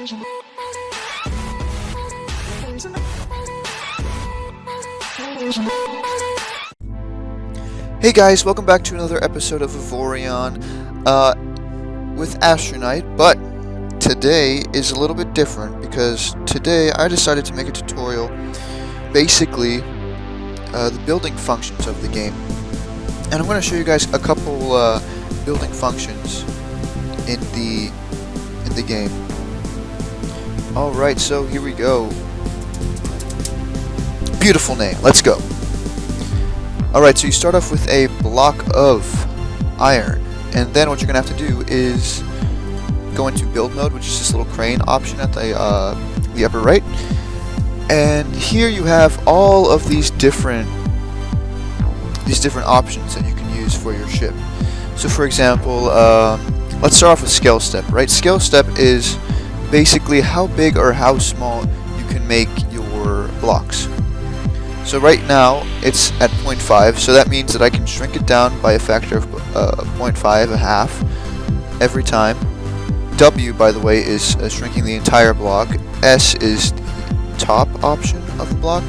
Hey guys, welcome back to another episode of Avorion with Astroniite, but today is a little bit different because today I decided to make a tutorial, basically the building functions of the game. And I'm going to show you guys a couple building functions in the game. Alright, so here we go. Beautiful name, let's go. Alright, so you start off with a block of iron, and then what you're going to have to do is go into build mode, which is this little crane option at the upper right. And here you have all of these different options that you can use for your ship. So for example, let's start off with scale step, right? Scale step is basically how big or how small you can make your blocks. So right now it's at 0.5, so that means that I can shrink it down by a factor of 0.5, a half, every time. W, by the way, is shrinking the entire block. S is the top option of the block.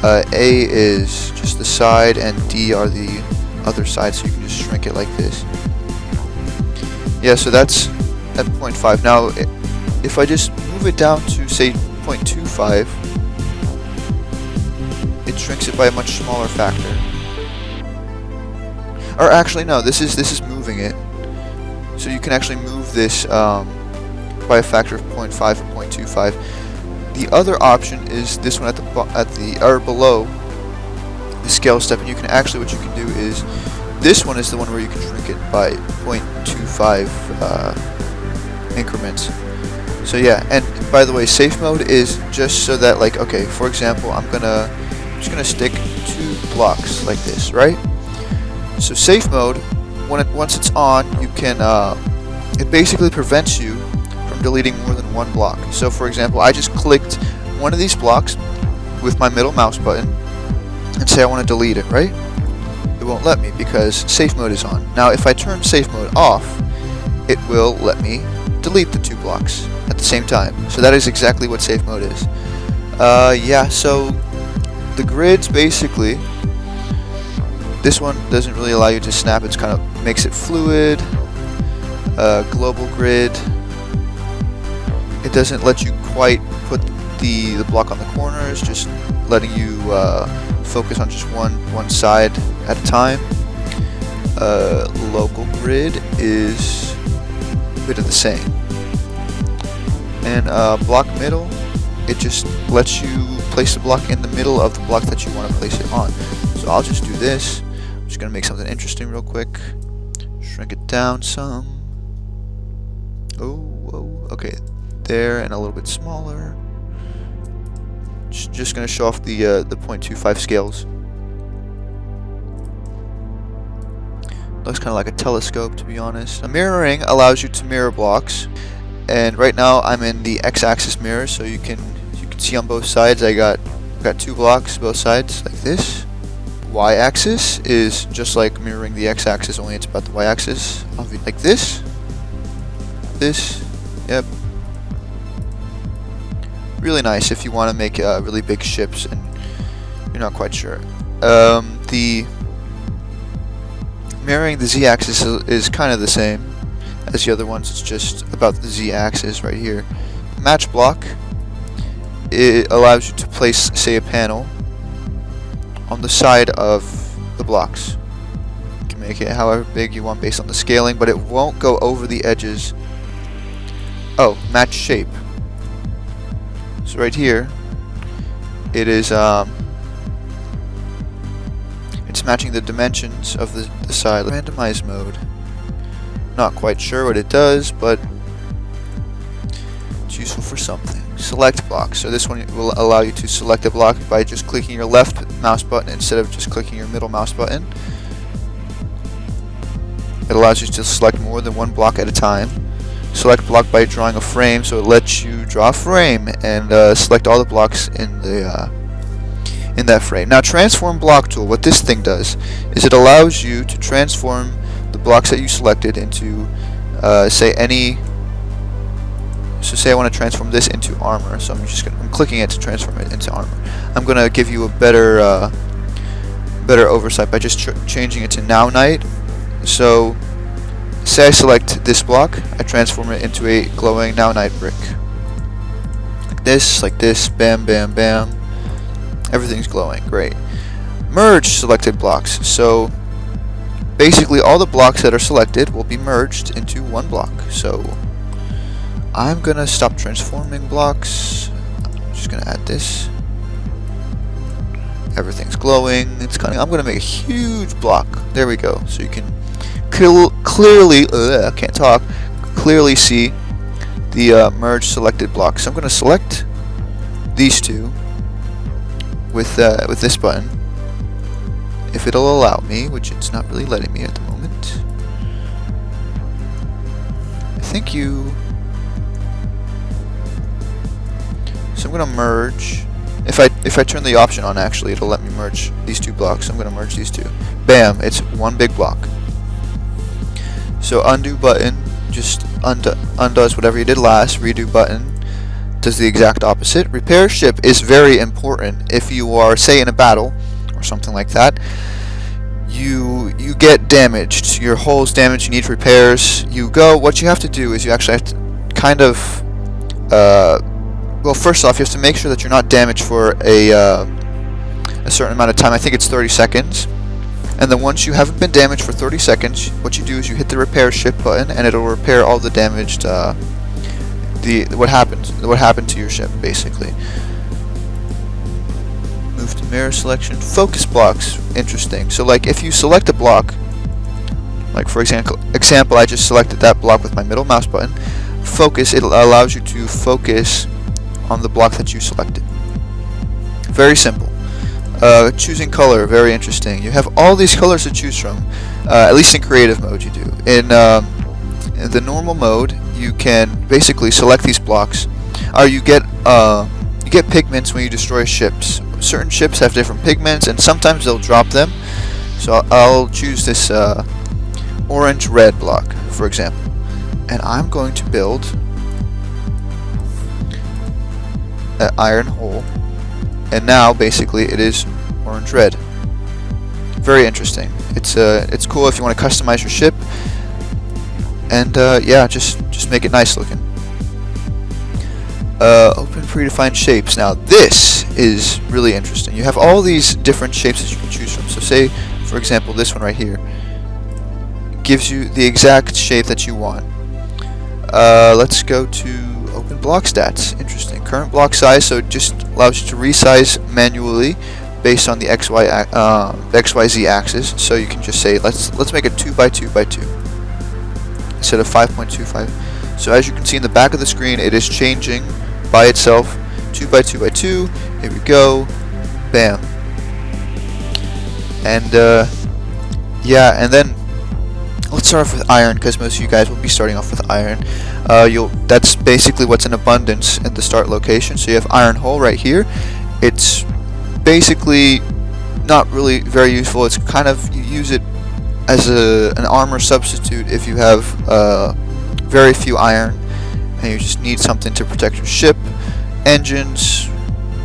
A is just the side, and D are the other side, so you can just shrink it like this. Yeah, so that's at 0.5. Now, if I just move it down to, say, 0.25, it shrinks it by a much smaller factor. Or actually, no, this is moving it. So you can actually move this by a factor of 0.5 or 0.25. The other option is this one or below the scale step, and you can actually, what you can do is, this one is the one where you can shrink it by 0.25 increments. So yeah, and by the way, safe mode is just so that, like, okay, for example, I'm just gonna stick 2 blocks like this, right? So safe mode, once it's on, you can it basically prevents you from deleting more than one block. So for example, I just clicked one of these blocks with my middle mouse button and say I want to delete it, right? It won't let me because safe mode is on. Now if I turn safe mode off, it will let me delete the 2 blocks at the same time. So that is exactly what safe mode is. Yeah, so the grids, basically, this one doesn't really allow you to snap, it's kind of makes it fluid. Global grid, it doesn't let you quite put the block on the corners, just letting you focus on just one side at a time. Local grid is a bit of the same. And block middle, it just lets you place the block in the middle of the block that you want to place it on. So I'll just do this. I'm just going to make something interesting real quick. Shrink it down some. Oh, okay. There, and a little bit smaller. Just going to show off the 0.25 scales. Looks kind of like a telescope, to be honest. Mirroring allows you to mirror blocks. And right now I'm in the x-axis mirror, so you can see on both sides. I got 2 blocks both sides like this. Y-axis is just like mirroring the x-axis, only it's about the y-axis. Like this. Yep. Really nice if you want to make really big ships and you're not quite sure. The mirroring the z-axis is kind of the same as the other ones. It's just about the z-axis right here. Match block, it allows you to place, say, a panel on the side of the blocks. You can make it however big you want based on the scaling, but it won't go over the edges. Oh, match shape. So right here, it is it's matching the dimensions of the side. Randomize mode. Not quite sure what it does, but it's useful for something. Select block. So this one will allow you to select a block by just clicking your left mouse button instead of just clicking your middle mouse button. It allows you to select more than one block at a time. Select block by drawing a frame, so it lets you draw a frame and select all the blocks in that frame. Now, transform block tool. What this thing does is it allows you to transform the blocks that you selected into, say, any So say I want to transform this into armor. So I'm clicking it to transform it into armor. I'm gonna give you a better better oversight by just changing it to now night. So say I select this block, I transform it into a glowing now night brick. Like this, bam, bam, bam. Everything's glowing, great. Merge selected blocks. So basically all the blocks that are selected will be merged into one block. So I'm gonna stop transforming blocks. I'm just gonna add this. Everything's glowing. I'm gonna make a huge block. There we go. So you can clearly, I can't talk. Clearly see the merge selected blocks. So I'm gonna select these two with this button, if it'll allow me, which it's not really letting me at the moment. Thank you. So I'm gonna merge. If I turn the option on, actually, it'll let me merge these two blocks. I'm gonna merge these two. Bam! It's one big block. So undo button just undoes whatever you did last. Redo button does the exact opposite. Repair ship is very important. If you are, say, in a battle or something like that, you get damaged. Your hull's damaged. You need repairs. What you have to do is you actually have to kind of well, first off, you have to make sure that you're not damaged for a certain amount of time. I think it's 30 seconds. And then once you haven't been damaged for 30 seconds, what you do is you hit the repair ship button, and it'll repair all the damaged what happened to your ship, basically. Move to mirror selection. Focus blocks. Interesting. So like if you select a block, like for example I just selected that block with my middle mouse button. Focus, it allows you to focus on the block that you selected. Very simple. Choosing color, very interesting. You have all these colors to choose from. At least in creative mode you do. In the normal mode, you can basically select these blocks. You get pigments when you destroy ships. Certain ships have different pigments, and sometimes they'll drop them. So I'll choose this orange-red block, for example, and I'm going to build an iron hull. And now basically it is orange-red. Very interesting. It's cool if you want to customize your ship. And yeah, just make it nice looking. Open predefined shapes. Now this is really interesting. You have all these different shapes that you can choose from. So say, for example, this one right here gives you the exact shape that you want. Let's go to open block stats. Interesting. Current block size, so it just allows you to resize manually based on the XYZ axis. So you can just say let's make it 2x2x2 instead of 5.25. So as you can see in the back of the screen, it is changing by itself. 2x2x2. Here we go. Bam. And yeah, and then let's start off with iron, because most of you guys will be starting off with iron. That's basically what's in abundance in the start location. So you have iron hull right here. It's basically not really very useful. It's kind of, you use it as an armor substitute if you have very few iron and you just need something to protect your ship. Engines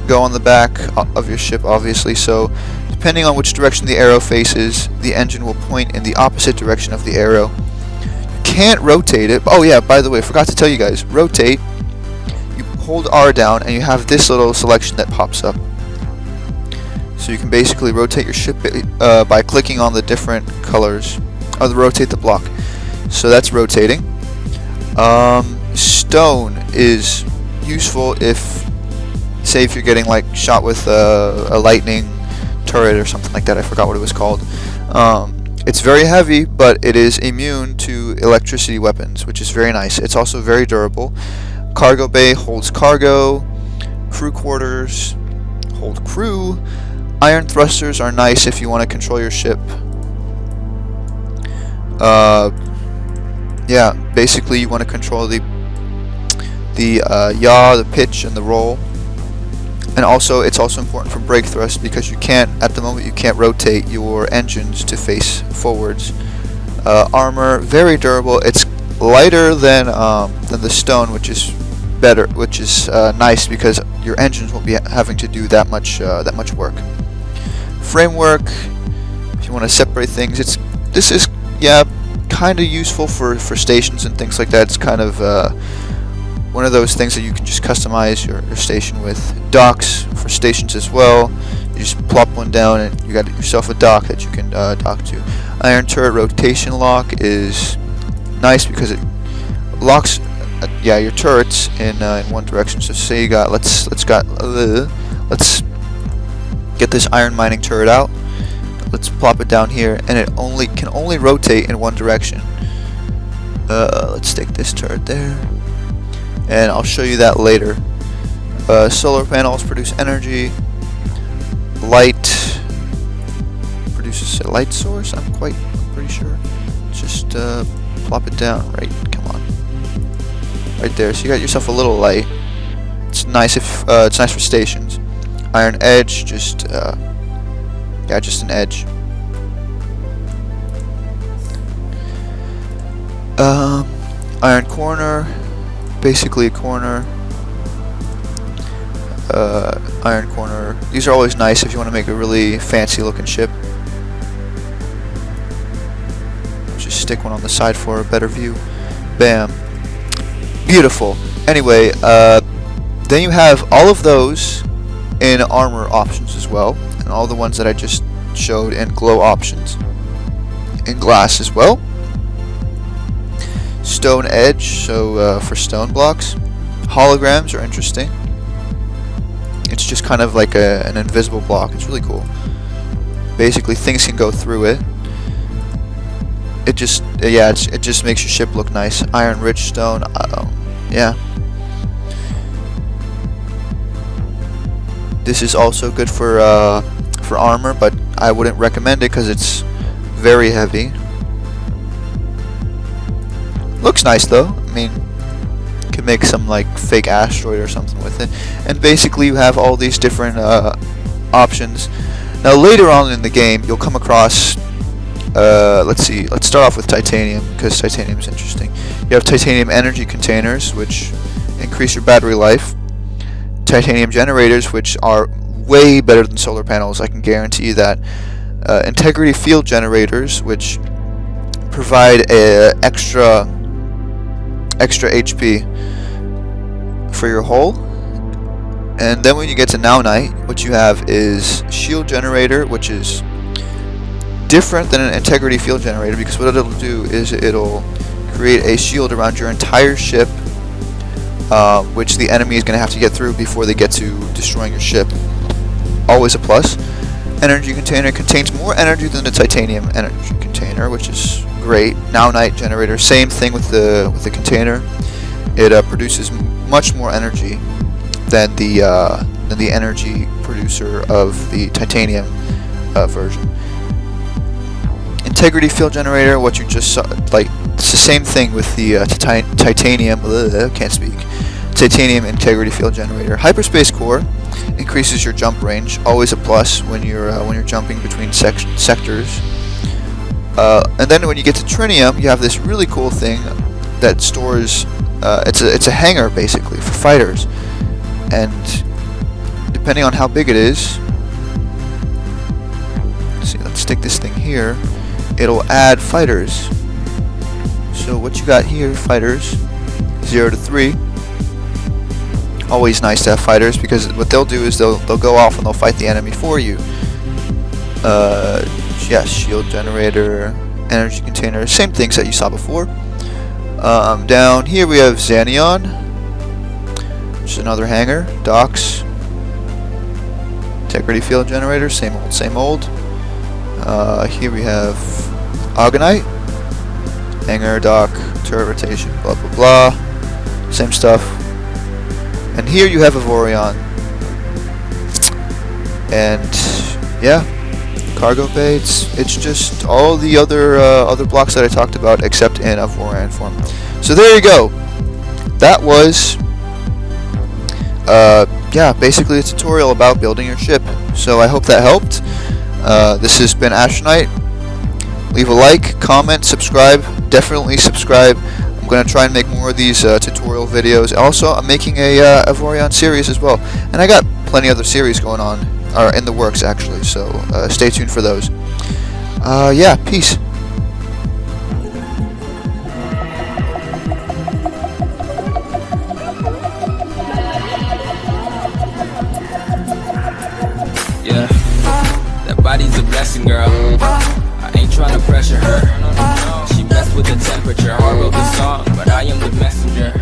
go on the back of your ship, obviously, so depending on which direction the arrow faces, the engine will point in the opposite direction of the arrow. You can't rotate it. Oh yeah, by the way, I forgot to tell you guys, rotate, you hold R down and you have this little selection that pops up. So you can basically rotate your ship by clicking on the different colors, or rotate the block. So that's rotating. Stone is useful if, say, if you're getting like shot with a lightning turret or something like that. I forgot what it was called. It's very heavy, but it is immune to electricity weapons, which is very nice. It's also very durable. Cargo bay holds cargo. Crew quarters hold crew. Iron thrusters are nice if you want to control your ship. Yeah, basically you want to control the yaw, the pitch, and the roll. And also, it's also important for brake thrust, because you can't, at the moment, you can't rotate your engines to face forwards. Armor, very durable. It's lighter than the stone, which is better, which is nice because your engines won't be having to do that much work. Framework, if you want to separate things, this is kind of useful for stations and things like that. It's kind of one of those things that you can just customize your station with. Docks for stations as well. You just plop one down and you got yourself a dock that you can dock to. Iron turret rotation lock is nice because it locks your turrets in one direction. So say you got let's get this iron mining turret out. Let's plop it down here, and it can only rotate in one direction. Let's stick this turret there, and I'll show you that later. Solar panels produce energy. Light produces a light source. I'm pretty sure. Just plop it down. Right, come on, right there. So you got yourself a little light. It's nice if it's nice for stations. Iron edge, just an edge. Iron corner, basically a corner. Iron corner. These are always nice if you want to make a really fancy looking ship. Just stick one on the side for a better view. Bam. Beautiful. Anyway, then you have all of those in armor options as well, and all the ones that I just showed in glow options. In glass as well. Stone edge, so for stone blocks. Holograms are interesting. It's just kind of like an invisible block. It's really cool. Basically, things can go through it. It just makes your ship look nice. Iron rich stone. Yeah. This is also good for armor, but I wouldn't recommend it because it's very heavy. Looks nice though. I mean, you can make some like fake asteroid or something with it. And basically, you have all these different options. Now later on in the game, you'll come across. Let's see. Let's start off with titanium because titanium is interesting. You have titanium energy containers, which increase your battery life. Titanium generators, which are way better than solar panels. I can guarantee you that. Integrity field generators, which provide extra HP for your hull. And then when you get to Astroniite, what you have is shield generator, which is different than an integrity field generator, because what it'll do is it'll create a shield around your entire ship, which the enemy is going to have to get through before they get to destroying your ship. Always a plus. Energy container contains more energy than the titanium energy container, which is great. Astroniite generator, same thing with the container. It produces much more energy than the energy producer of the titanium version. Integrity field generator, what you just saw, like it's the same thing with the titanium. Can't speak. Titanium integrity field generator. Hyperspace core increases your jump range. Always a plus when you're jumping between sectors. And then when you get to trinium, you have this really cool thing that stores. It's a hangar basically for fighters, and depending on how big it is, let's stick this thing here. It'll add fighters. So what you got here, fighters, 0 to 3. Always nice to have fighters, because what they'll do is they'll go off and they'll fight the enemy for you. Yes, shield generator, energy container, same things that you saw before. Down here we have Xanion, which is another hangar. Docks, integrity field generator, same old. Here we have Astroniite, hangar, dock, turret rotation, blah blah blah, same stuff. And here you have Avorion, and yeah, cargo bay. It's just all the other blocks that I talked about, except in Avorion form. So there you go. That was basically a tutorial about building your ship. So I hope that helped. This has been Astroniite. Leave a like, comment, subscribe. Definitely subscribe. I'm I'm going to try and make more of these tutorial videos. Also, I'm making a Avorion series as well. And I got plenty other series going on, or in the works actually, so stay tuned for those. Yeah, peace. Yeah, that body's a blessing, girl. I ain't trying to pressure her. She messed with the temperature. I wrote the song, but I am the messenger.